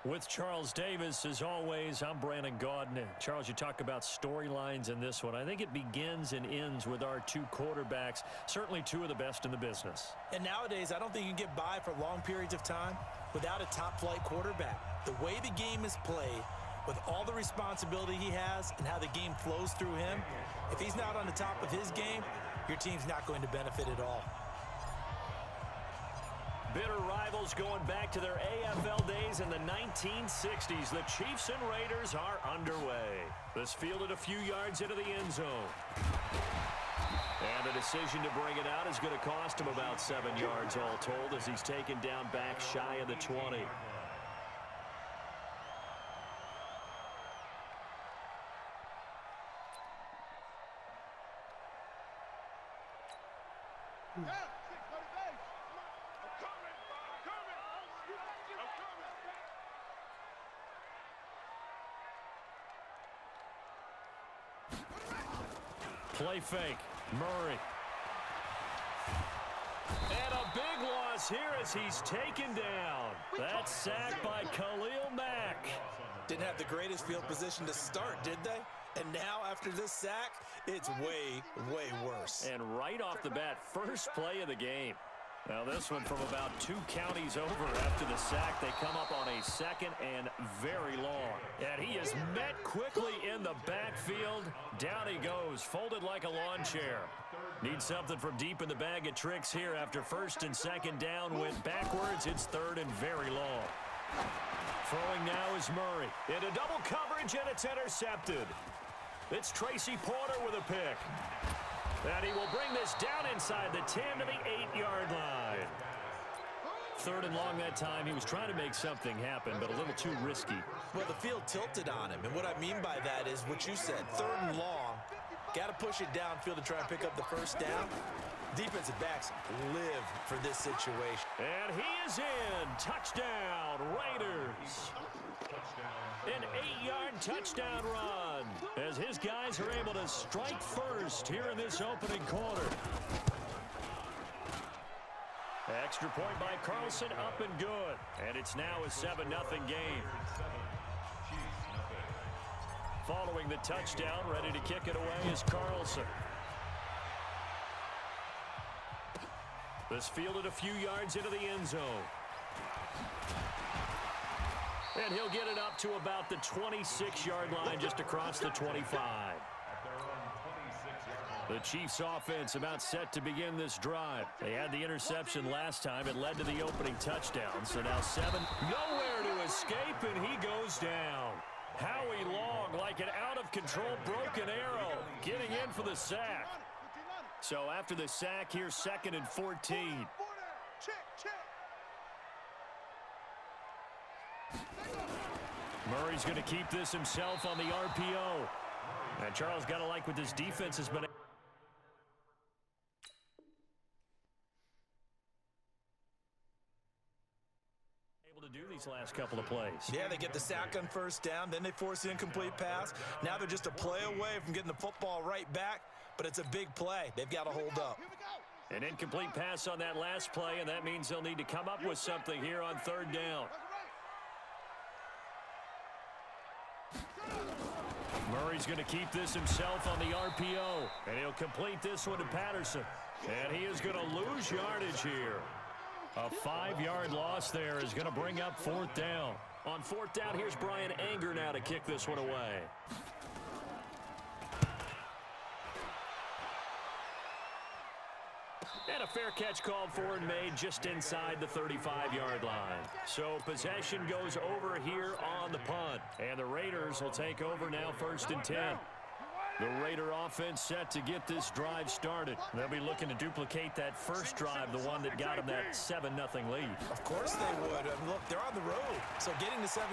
With Charles Davis, as always, I'm Brandon Gaudin. Charles, you talk about storylines in this one. I think it begins and ends with our two quarterbacks, certainly two of the best in the business. And nowadays, I don't think you can get by for long periods of time without a top-flight quarterback. The way the game is played, with all the responsibility he has and how the game flows through him, if he's not on the top of his game, your team's not going to benefit at all. Bitter rivals going back to their AFL days in the 1960s. The Chiefs and Raiders are underway. This fielded a few yards into the end zone. And the decision to bring it out is going to cost him about 7 yards all told as he's taken down back shy of the 20. Play fake. Murray. And a big loss here as he's taken down. That's sacked by Khalil Mack. Didn't have the greatest field position to start, did they? And now, after this sack, it's way, way worse. And right off the bat, first play of the game. Now this one from about 2 counties over after the sack. They come up on a second and very long. And he is met quickly in the backfield. Down he goes, folded like a lawn chair. Needs something from deep in the bag of tricks here after first and second down. Went backwards. It's third and very long. Throwing now is Murray. Into double coverage, and it's intercepted. It's Tracy Porter with a pick. And he will bring this down inside the 10 to the 8-yard line. Third and long that time. He was trying to make something happen, but a little too risky. Well, the field tilted on him, and what I mean by that is what you said. Third and long, got to push it downfield to try and pick up the first down. Defensive backs live for this situation. And he is in. Touchdown, Raiders. An 8-yard touchdown run as his guys are able to strike first here in this opening quarter. Extra point by Carlson, up and good. And it's now a 7-0 game. Following the touchdown, ready to kick it away is Carlson. This fielded a few yards into the end zone. And he'll get it up to about the 26-yard line, just across the 25. The Chiefs offense about set to begin this drive. They had the interception last time. It led to the opening touchdown. So now 7. Nowhere to escape, and he goes down. Howie Long, like an out-of-control broken arrow, getting in for the sack. So after the sack, here's 2nd and 14. Murray's going to keep this himself on the RPO. And Charles got to like what this defense has been able to do these last couple of plays. Yeah, they get the sack on first down, then they force the incomplete pass. Now they're just a play away from getting the football right back, but it's a big play. They've got to hold up. An incomplete pass on that last play, and that means they'll need to come up with something here on third down. Murray's going to keep this himself on the RPO, and he'll complete this one to Patterson. And he is going to lose yardage here. A 5-yard loss there is going to bring up fourth down. On fourth down, here's Brian Anger now to kick this one away. And a fair catch called for and made just inside the 35-yard line. So possession goes over here on the punt. And the Raiders will take over now, 1st and 10. The Raider offense set to get this drive started. They'll be looking to duplicate that first drive, the one that got them that 7-0 lead. Of course they would. I mean, look, they're on the road. So getting the 7-0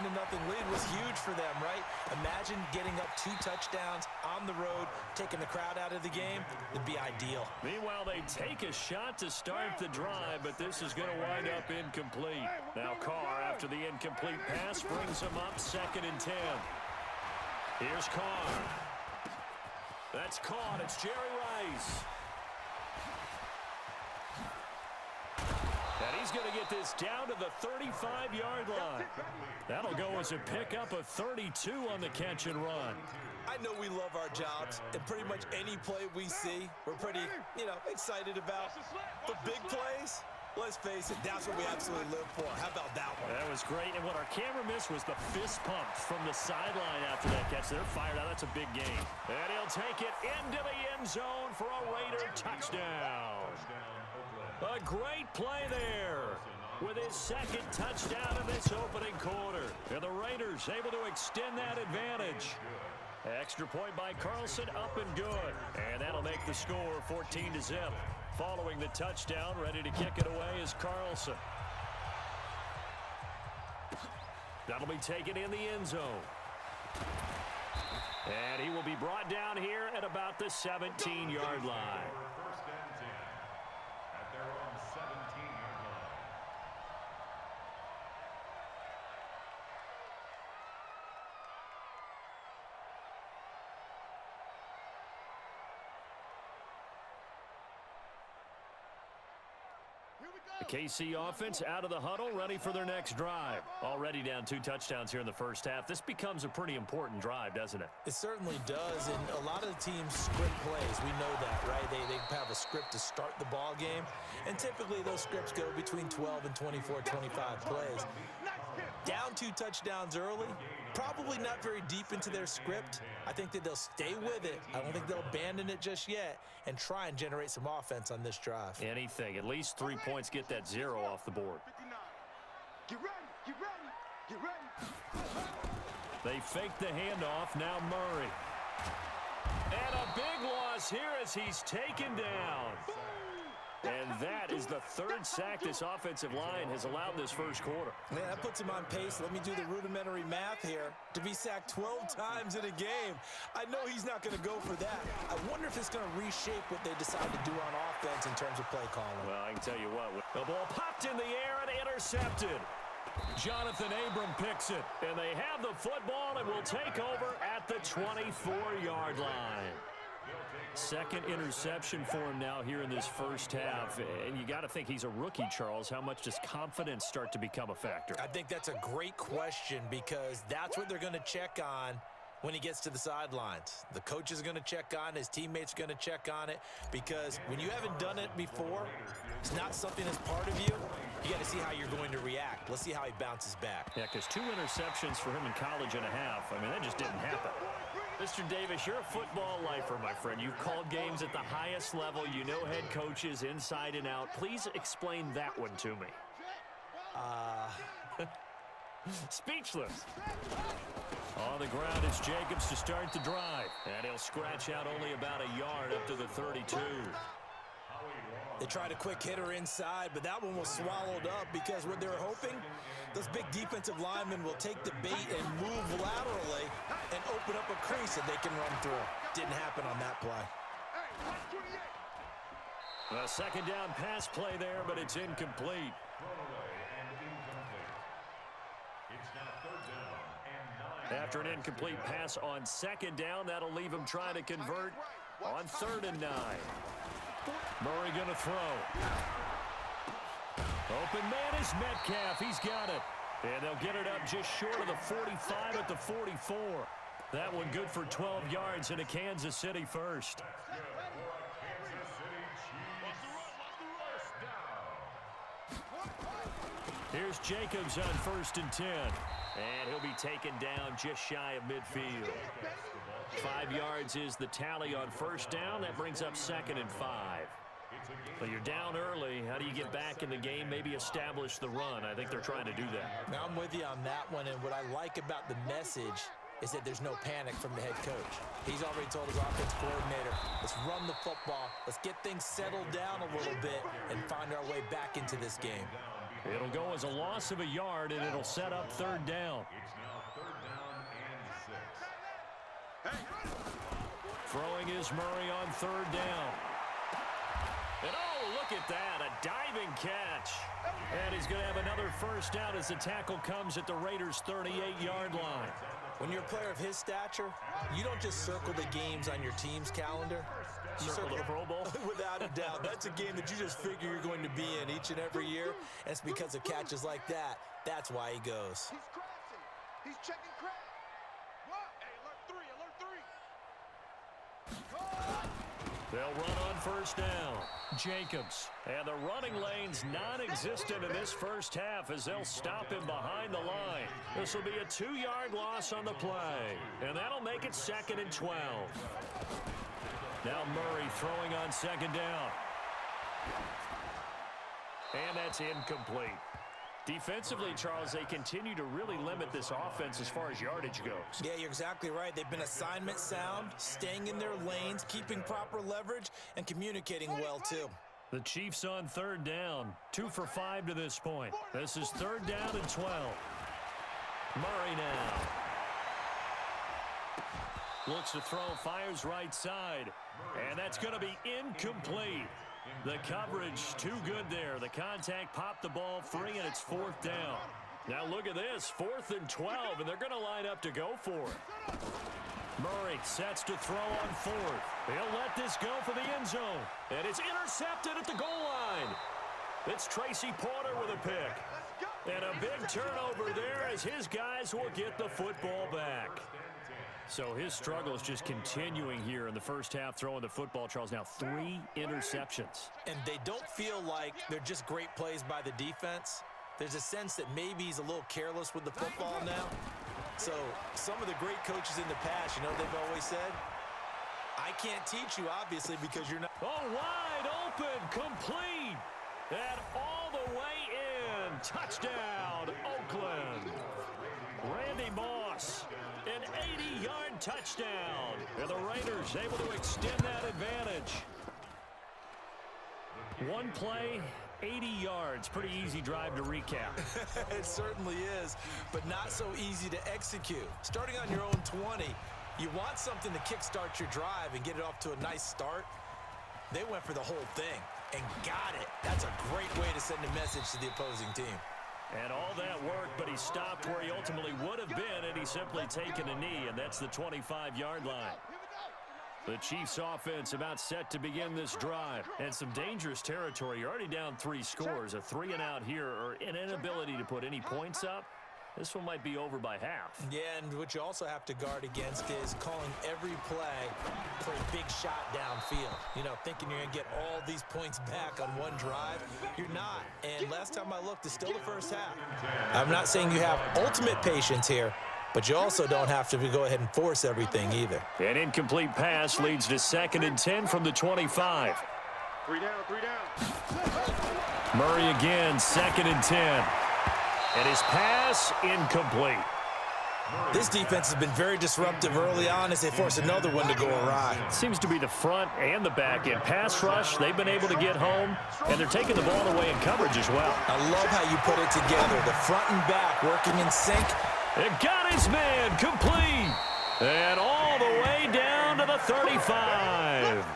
lead was huge for them, right? Imagine getting up 2 touchdowns on the road, taking the crowd out of the game. It'd be ideal. Meanwhile, they take a shot to start the drive, but this is going to wind up incomplete. Now Carr, after the incomplete pass, brings them up 2nd and 10. Here's Carr. That's caught. It's Jerry Rice. And He's going to get this down to the 35-yard line. That'll go as a pickup of 32 on the catch and run. I know we love our jobs, and pretty much any play we see, we're pretty, excited about. The big plays, let's face it, that's what we absolutely live for. How about that one? That was great, and what our camera missed was the fist pump from the sideline after that catch. They're fired out. That's a big game. And he'll take it into the end zone for a Raider touchdown. A great play there with his second touchdown of this opening quarter. And the Raiders able to extend that advantage. Extra point by Carlson, up and good. And that'll make the score 14-0. Following the touchdown, ready to kick it away is Carlson. That'll be taken in the end zone. And he will be brought down here at about the 17-yard line. The KC offense out of the huddle, ready for their next drive. Already down 2 touchdowns here in the first half. This becomes a pretty important drive, doesn't it? It certainly does, and a lot of the teams script plays. We know that, right? They have a script to start the ball game, and typically those scripts go between 12 and 24, 25 plays. Down 2 touchdowns early, probably not very deep into their script. I think that they'll stay with it. I don't think they'll abandon it just yet and try and generate some offense on this drive. Anything. At least 3 points, get that 0 off the board. Get ready, get ready, get ready. They fake the handoff. Now Murray. And a big loss here as he's taken down. And that is the 3rd sack this offensive line has allowed this first quarter. Man, that puts him on pace. Let me do the rudimentary math here. To be sacked 12 times in a game, I know he's not going to go for that. I wonder if it's going to reshape what they decide to do on offense in terms of play calling. Well, I can tell you what. The ball popped in the air and intercepted. Jonathan Abram picks it. And they have the football and will take over at the 24-yard line. Second interception for him now here in this first half. And you got to think he's a rookie, Charles. How much does confidence start to become a factor? I think that's a great question because that's what they're going to check on when he gets to the sidelines. The coach is going to check on, his teammates are going to check on it because when you haven't done it before, it's not something that's part of you. You got to see how you're going to react. Let's see how he bounces back. Yeah, because 2 interceptions for him in college and a half. I mean, that just didn't happen. Mr. Davis, you're a football lifer, my friend. You've called games at the highest level. You know head coaches inside and out. Please explain that one to me. Speechless. On the ground, it's Jacobs to start the drive. And he'll scratch out only about a yard up to the 32. They tried a quick hitter inside, but that one was swallowed up because what they were hoping, those big defensive linemen will take the bait and move laterally and open up a crease that they can run through. Didn't happen on that play. A second down pass play there, but it's incomplete. After an incomplete pass on second down, that'll leave him trying to convert on 3rd and 9. Murray going to throw. Open man is Metcalf. He's got it. And they'll get it up just short of the 45 at the 44. That one good for 12 yards and a Kansas City first. Here's Jacobs on 1st and 10. And he'll be taken down just shy of midfield. 5 yards is the tally on 1st down. That brings up 2nd and 5. But you're down early. How do you get back in the game, maybe establish the run? I think they're trying to do that. Now I'm with you on that one, and what I like about the message is that there's no panic from the head coach. He's already told his offense coordinator, let's run the football, let's get things settled down a little bit and find our way back into this game. It'll go as a loss of a yard, and it'll set up 3rd down. Throwing is Murray on 3rd down. And oh, look at that, a diving catch. And he's going to have another 1st down as the tackle comes at the Raiders' 38-yard line. When you're a player of his stature, you don't just circle the games on your team's calendar. circle the Pro Bowl? Without a doubt. That's a game that you just figure you're going to be in each and every year. And it's because of catches like that. That's why he goes. He's crashing. He's checking crash. What? Hey, alert three. They'll run on first down. Jacobs. And the running lane's non-existent in this first half as they'll stop him behind the line. This will be a 2-yard loss on the play. And that'll make it 2nd and 12. Now Murray throwing on 2nd down. And that's incomplete. Defensively, Charles, they continue to really limit this offense as far as yardage goes. Yeah, you're exactly right. They've been assignment sound, staying in their lanes, keeping proper leverage, and communicating well, too. The Chiefs on 3rd down. 2 for 5 to this point. This is 3rd down and 12. Murray now. Looks to throw, fires right side. And that's going to be incomplete. The coverage too good there. The contact popped the ball free, and it's 4th down. Now look at this, 4th and 12, and they're going to line up to go for it. Murray sets to throw on 4th. He'll let this go for the end zone, and it's intercepted at the goal line. It's Tracy Porter with a pick. And a big turnover there as his guys will get the football back. So his struggle is just continuing here in the first half, throwing the football, Charles. Now 3 interceptions. And they don't feel like they're just great plays by the defense. There's a sense that maybe he's a little careless with the football now. So some of the great coaches in the past, you know, they've always said, I can't teach you, obviously, because you're not. Oh, wide open, complete, and all the way in. Touchdown, Oakland. Randy Moss. An 80-yard touchdown. And the Raiders able to extend that advantage. One play, 80 yards. Pretty easy drive to recap. It certainly is, but not so easy to execute. Starting on your own 20, you want something to kickstart your drive and get it off to a nice start. They went for the whole thing and got it. That's a great way to send a message to the opposing team. And all that work, but he stopped where he ultimately would have been, and he's simply taken a knee, and that's the 25-yard line. The Chiefs offense about set to begin this drive. And some dangerous territory. You're already down 3 scores. A 3-and-out here, or an inability to put any points up. This one might be over by half. Yeah, and what you also have to guard against is calling every play for a big shot downfield. You know, thinking you're going to get all these points back on one drive. You're not. And last time I looked, it's still the first half. I'm not saying you have ultimate patience here, but you also don't have to go ahead and force everything either. An incomplete pass leads to 2nd and 10 from the 25. 3 down, 3 down. Murray again, 2nd and 10. And his pass incomplete. This defense has been very disruptive early on as they force another one to go awry. Seems to be the front and the back end. Pass rush, they've been able to get home, and they're taking the ball away in coverage as well. I love how you put it together. The front and back working in sync. It got his man complete. And all the way down to the 35.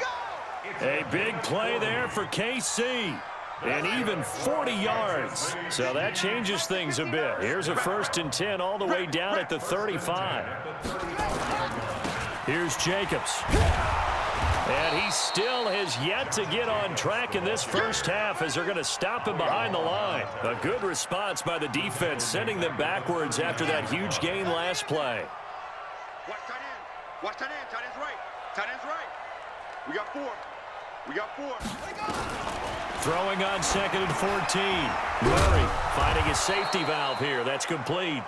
A big play there for KC. And even 40 yards. So that changes things a bit. Here's a 1st and 10 all the way down at the 35. Here's Jacobs. And he still has yet to get on track in this first half as they're going to stop him behind the line. A good response by the defense, sending them backwards after that huge gain last play. Watch tight end. Watch tight end. Tight end's right. Tight end's right. We got 4. We got 4. Throwing on 2nd and 14. Murray finding his safety valve here. That's complete.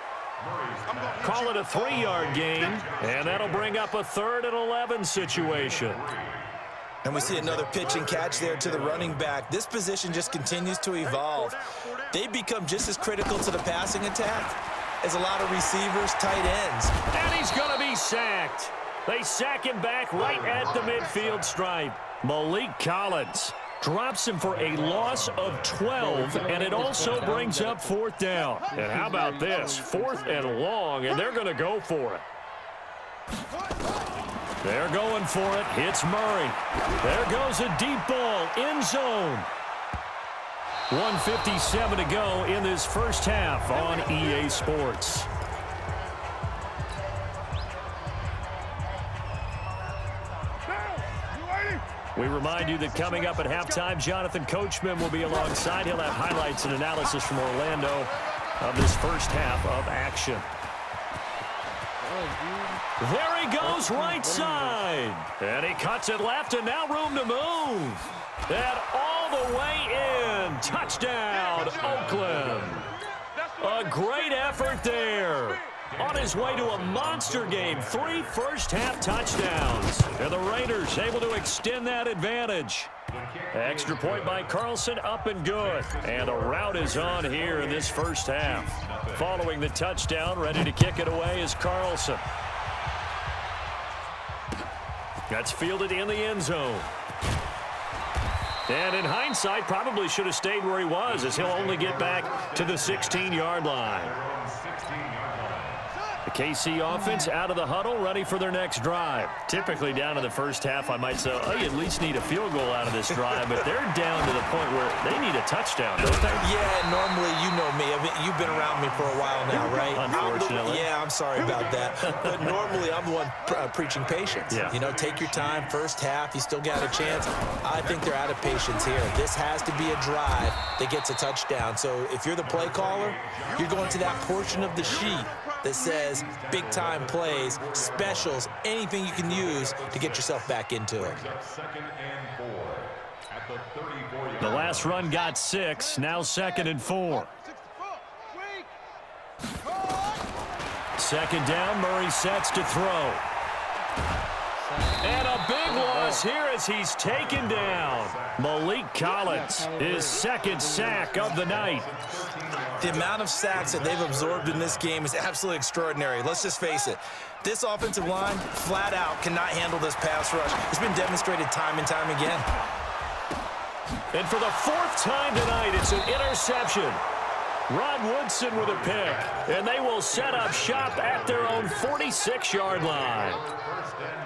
Call it a 3-yard gain, and that'll bring up a 3rd and 11 situation. And we see another pitch and catch there to the running back. This position just continues to evolve. They become just as critical to the passing attack as a lot of receivers, tight ends. And he's going to be sacked. They sack him back right at the midfield stripe. Malik Collins drops him for a loss of 12, and it also brings up 4th down. And how about this? 4th and long, and they're going to go for it. They're going for it. Hits Murray. There goes a deep ball, end zone. 1:57 to go in this first half on EA Sports. We remind you that coming up at halftime, Jonathan Coachman will be alongside. He'll have highlights and analysis from Orlando of this first half of action. There he goes, right side. And he cuts it left, and now room to move. And all the way in. Touchdown, Oakland. A great effort there. On his way to a monster game, 3 first-half touchdowns. And the Raiders able to extend that advantage. Extra point by Carlson, up and good. And the route is on here in this first half. Following the touchdown, ready to kick it away is Carlson. That's fielded in the end zone. And in hindsight, probably should have stayed where he was, as he'll only get back to the 16-yard line. The KC offense out of the huddle, ready for their next drive. Typically down in the first half, I might say, oh, you at least need a field goal out of this drive, but they're down to the point where they need a touchdown, don't they? Yeah, normally, you know me. I mean, you've been around me for a while now, right? Unfortunately. I'm sorry about that. But normally, I'm the one preaching patience. Yeah. You know, take your time. First half, you still got a chance. I think they're out of patience here. This has to be a drive that gets a touchdown. So if you're the play caller, you're going to that portion of the sheet that says big-time plays, specials, anything you can use to get yourself back into it. The last run got 6, now 2nd and 4. Second down, Murray sets to throw. And a big loss here as he's taken down. Malik Collins, his 2nd sack of the night. The amount of sacks that they've absorbed in this game is absolutely extraordinary. Let's just face it. This offensive line, flat out, cannot handle this pass rush. It's been demonstrated time and time again. And for the 4th time tonight, it's an interception. Rod Woodson with a pick, and they will set up shop at their own 46-yard line.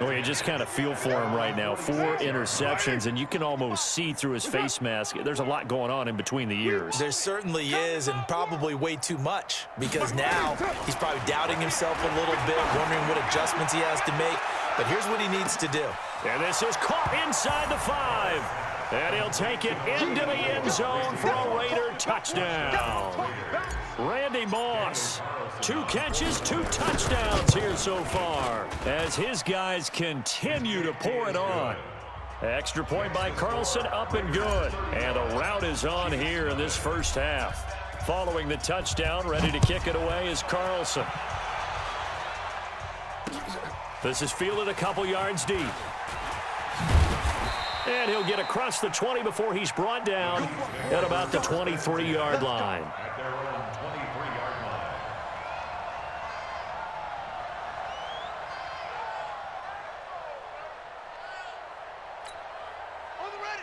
Well, you just kind of feel for him right now. 4 interceptions, and you can almost see through his face mask. There's a lot going on in between the ears. There certainly is, and probably way too much, because now he's probably doubting himself a little bit, wondering what adjustments he has to make. But here's what he needs to do. And this is caught inside the 5. And he'll take it into the end zone for a Raider touchdown. Randy Moss, 2 catches, 2 touchdowns here so far, as his guys continue to pour it on. Extra point by Carlson, up and good. And the route is on here in this first half. Following the touchdown, ready to kick it away is Carlson. This is fielded a couple yards deep. And he'll get across the 20 before he's brought down at about the 23-yard line.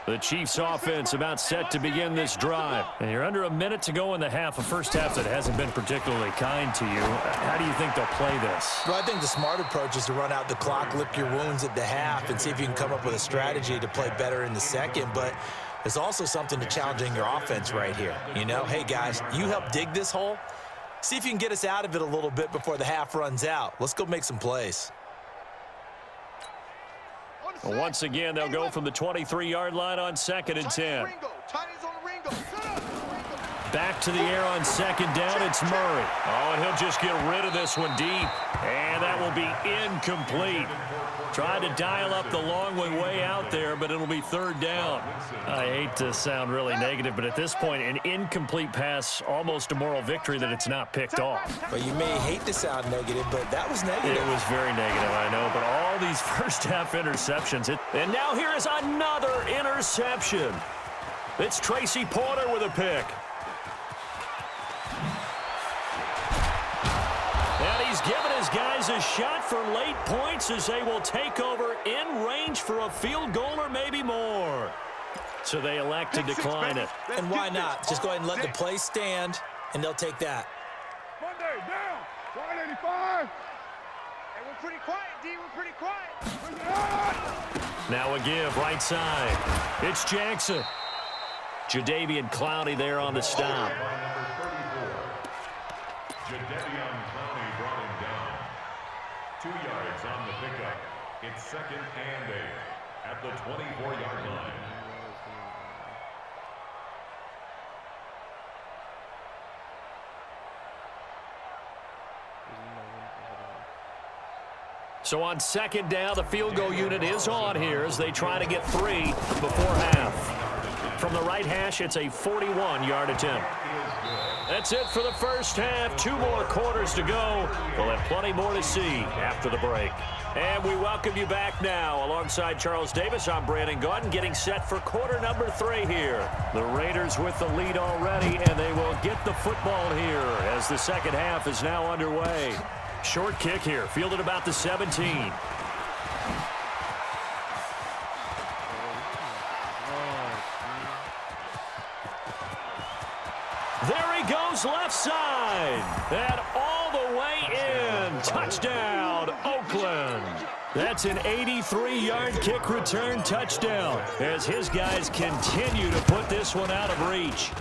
The Chiefs offense about set to begin this drive. And you're under a minute to go in the half, a first half that hasn't been particularly kind to you. How do you think they'll play this? Well, I think the smart approach is to run out the clock, lick your wounds at the half, and see if you can come up with a strategy to play better in the second. But there's also something to challenging your offense right here. You know, hey, guys, you help dig this hole. See if you can get us out of it a little bit before the half runs out. Let's go make some plays. Once again, they'll go from the 23-yard line on 2nd and 10. Back to the air on 2nd down, it's Murray. Oh, and he'll just get rid of this one deep. And that will be incomplete. Tried to dial up the long way out there, but it'll be 3rd down. I hate to sound really negative, but at this point, an incomplete pass, almost a moral victory that it's not picked off. Well, you may hate to sound negative, but that was negative. It was very negative, I know, but all these first-half interceptions. And now here is another interception. It's Tracy Porter with a pick. And he's given his guys a shot for late points as they will take over in range for a field goal or maybe more. So they elect to decline it. And why not? Just go ahead and let the play stand, and they'll take that. Monday, down. 185. Hey, we're pretty quiet, D. We're pretty quiet. Now a give, right side. It's Jackson. Jadeveon Clowney there on the stop. Jadeveon Clowney brought him down. 2 yards on the pickup. It's 2nd and 8. at the 24-yard line. So on second down, the field goal unit is on here as they try to get 3 before half. From the right hash, it's a 41-yard attempt. That's it for the first half. 2 more quarters to go. We'll have plenty more to see after the break. And we welcome you back now. Alongside Charles Davis, I'm Brandon Gaudin, getting set for quarter number 3 here. The Raiders with the lead already, and they will get the football here as the second half is now underway. Short kick here, fielded about the 17. There he goes, left side. And all the way in. Touchdown, Oakland. That's an 83-yard kick return touchdown as his guys continue to put this one out of reach.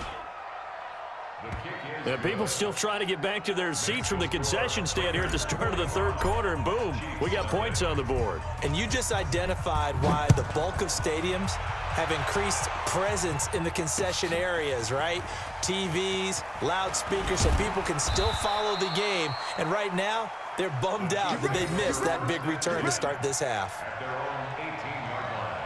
And people still trying to get back to their seats from the concession stand here at the start of the third quarter, and boom, we got points on the board. And you just identified why the bulk of stadiums have increased presence in the concession areas, right? TVs, loudspeakers, so people can still follow the game. And right now, they're bummed out that they missed that big return to start this half. At their own 18-yard line.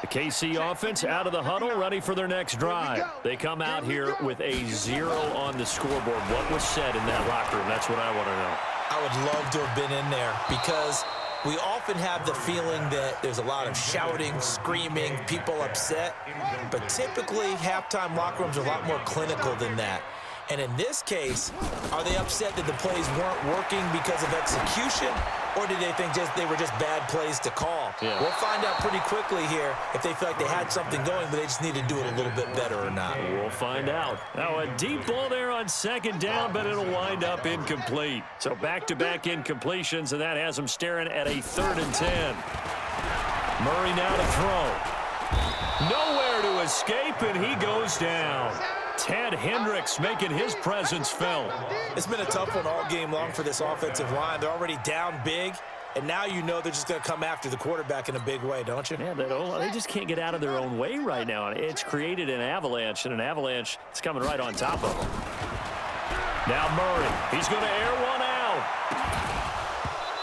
The KC offense out of the huddle, ready for their next drive. They come out here with a 0 on the scoreboard. What was said in that locker room? That's what I want to know. I would love to have been in there because we often have the feeling that there's a lot of shouting, screaming, people upset. But typically, halftime locker rooms are a lot more clinical than that. And in this case, are they upset that the plays weren't working because of execution, or did they think they were just bad plays to call? Yeah. We'll find out pretty quickly here if they feel like they had something going, but they just need to do it a little bit better or not. We'll find out. Now a deep ball there on second down, but it'll wind up incomplete. So back-to-back incompletions, and that has them staring at a 3rd and 10. Murray now to throw. Nowhere to escape, and he goes down. Ted Hendricks making his presence felt. It's been a tough one all game long for this offensive line. They're already down big, and now you know they're just going to come after the quarterback in a big way, don't you? Yeah, they just can't get out of their own way right now. It's created an avalanche, and an avalanche is coming right on top of them. Now Murray, he's going to air one out.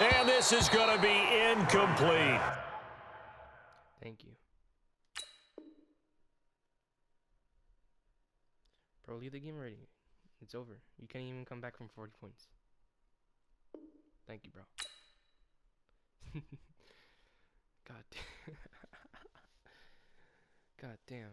And this is going to be incomplete. Thank you. Bro, leave the game already. It's over. You can't even come back from 40 points. Thank you, bro. God damn. God damn.